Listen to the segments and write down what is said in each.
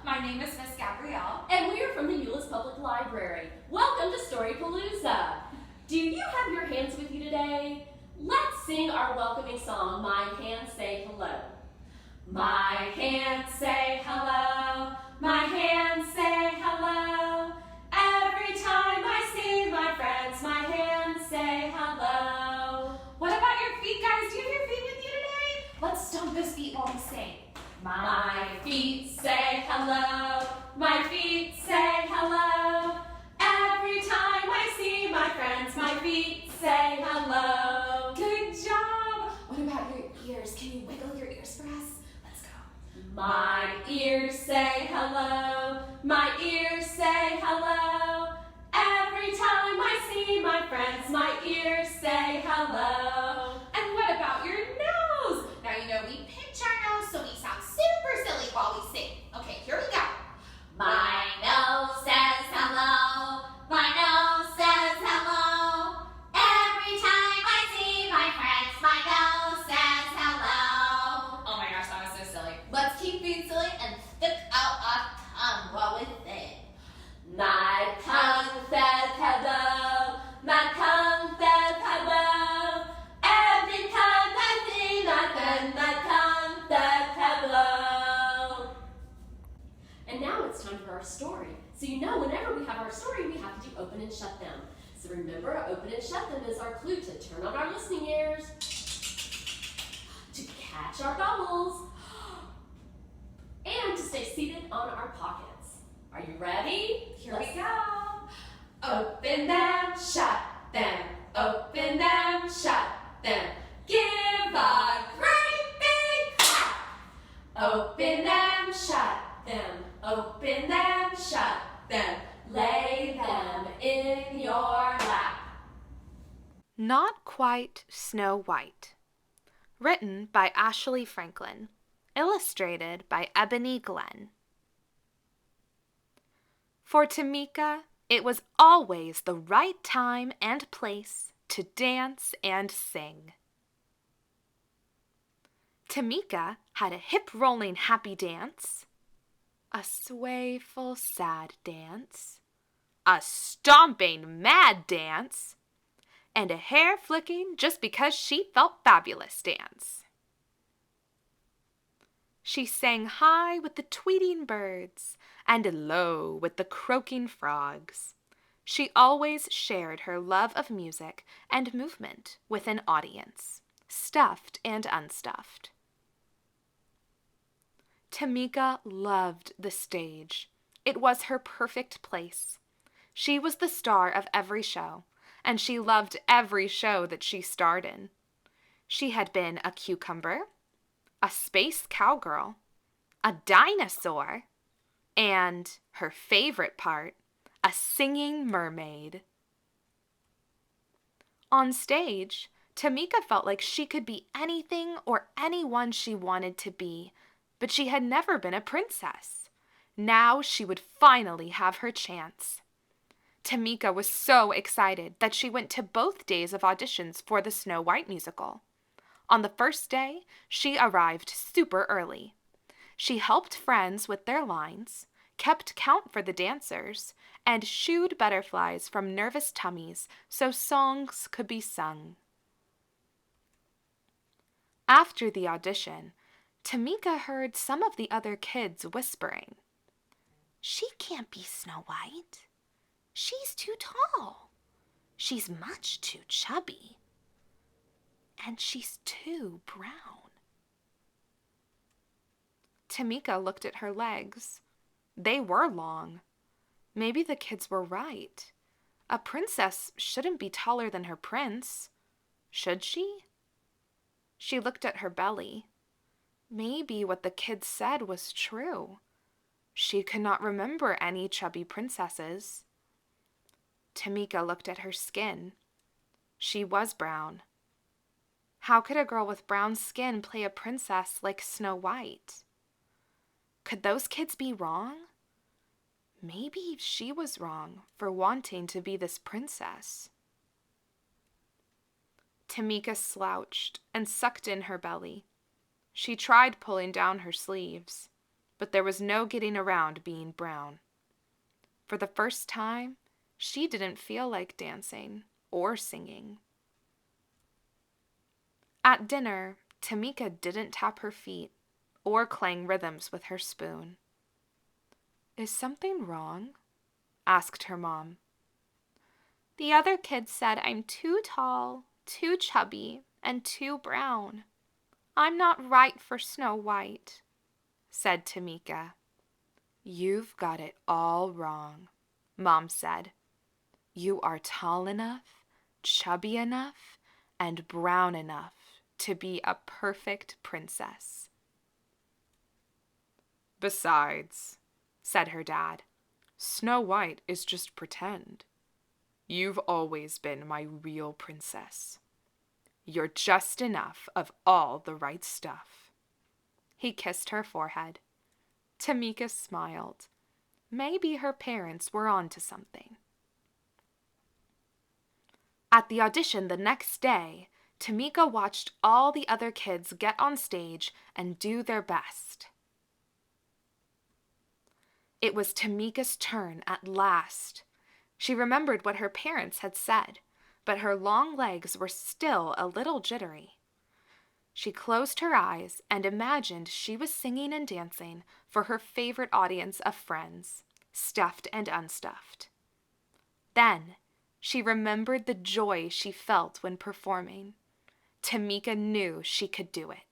My name is Miss Gabrielle. And we are from the Euless Public Library. Welcome to StoryPalooza. Do you have your hands with you today? Let's sing our welcoming song, My Hands Say Hello. My hands say hello, my hands say hello. Every time I see my friends, my hands say hello. What about your feet, guys? Do you have your feet with you today? Let's stomp those feet while we sing. My feet say hello, my feet say hello. Every time I see my friends, my feet say hello. Good job. What about your ears? Can you wiggle your ears for us? Let's go. My ears say hello, my ears say hello. Every time I see my friends, my ears say hello. And what about your nose? Now you know we pinch our nose so we sound super silly while we sing. Okay, here we go. My nose says hello, my nose says hello. Every time I see my friends, my nose says hello. Oh my gosh, that was so silly. Let's keep being silly and stick out our tongue while we sing. My tongue says hello, my tongue says hello. Every time I see my friends, my tongue says hello. And now it's time for our story. So you know whenever we have our story, we have to do open and shut them. So remember, open and shut them is our clue to turn on our listening ears, to catch our bubbles, and to stay seated on our pockets. Are you ready? Here we go. Open them, shut them. Open them, shut them. Give a great big clap. Open them, shut them. Open them, shut them. Lay them in your lap. Not Quite Snow White. Written by Ashley Franklin. Illustrated by Ebony Glenn. For Tamika, it was always the right time and place to dance and sing. Tamika had a hip-rolling happy dance, a swayful sad dance, a stomping mad dance, and a hair-flicking just because she felt fabulous dance. She sang high with the tweeting birds and low with the croaking frogs. She always shared her love of music and movement with an audience, stuffed and unstuffed. Tamika loved the stage. It was her perfect place. She was the star of every show, and she loved every show that she starred in. She had been a cucumber, a space cowgirl, a dinosaur, and, her favorite part, a singing mermaid. On stage, Tamika felt like she could be anything or anyone she wanted to be, but she had never been a princess. Now she would finally have her chance. Tamika was so excited that she went to both days of auditions for the Snow White musical. On the first day, she arrived super early. She helped friends with their lines, kept count for the dancers, and shooed butterflies from nervous tummies so songs could be sung. After the audition, Tamika heard some of the other kids whispering, "She can't be Snow White. She's too tall. She's much too chubby. And she's too brown." Tamika looked at her legs. They were long. Maybe the kids were right. A princess shouldn't be taller than her prince. Should she? She looked at her belly. Maybe what the kids said was true. She could not remember any chubby princesses. Tamika looked at her skin. She was brown. How could a girl with brown skin play a princess like Snow White? Could those kids be wrong? Maybe she was wrong for wanting to be this princess. Tamika slouched and sucked in her belly. She tried pulling down her sleeves, but there was no getting around being brown. For the first time, she didn't feel like dancing or singing. At dinner, Tamika didn't tap her feet or clang rhythms with her spoon. "Is something wrong?" asked her mom. "The other kids said I'm too tall, too chubby, and too brown. I'm not right for Snow White," said Tamika. "You've got it all wrong," Mom said. "You are tall enough, chubby enough, and brown enough to be a perfect princess." "Besides," said her dad, "Snow White is just pretend. You've always been my real princess. You're just enough of all the right stuff." He kissed her forehead. Tamika smiled. Maybe her parents were on to something. At the audition the next day, Tamika watched all the other kids get on stage and do their best. It was Tamika's turn at last. She remembered what her parents had said, but her long legs were still a little jittery. She closed her eyes and imagined she was singing and dancing for her favorite audience of friends, stuffed and unstuffed. Then she remembered the joy she felt when performing. Tamika knew she could do it.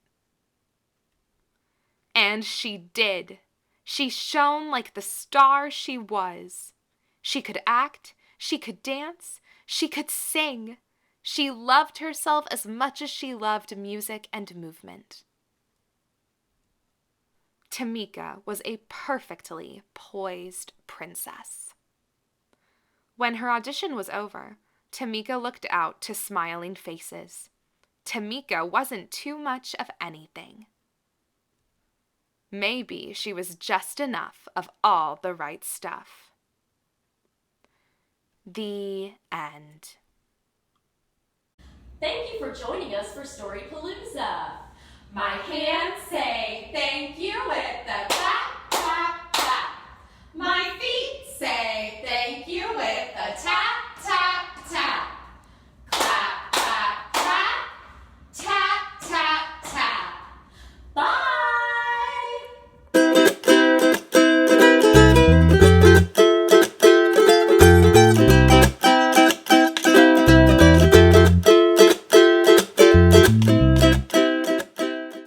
And she did. She shone like the star she was. She could act, she could dance, she could sing. She loved herself as much as she loved music and movement. Tamika was a perfectly poised princess. When her audition was over, Tamika looked out to smiling faces. Tamika wasn't too much of anything. Maybe she was just enough of all the right stuff. The end. Thank you for joining us for StoryPalooza. My hands say thank you with the clap, clap,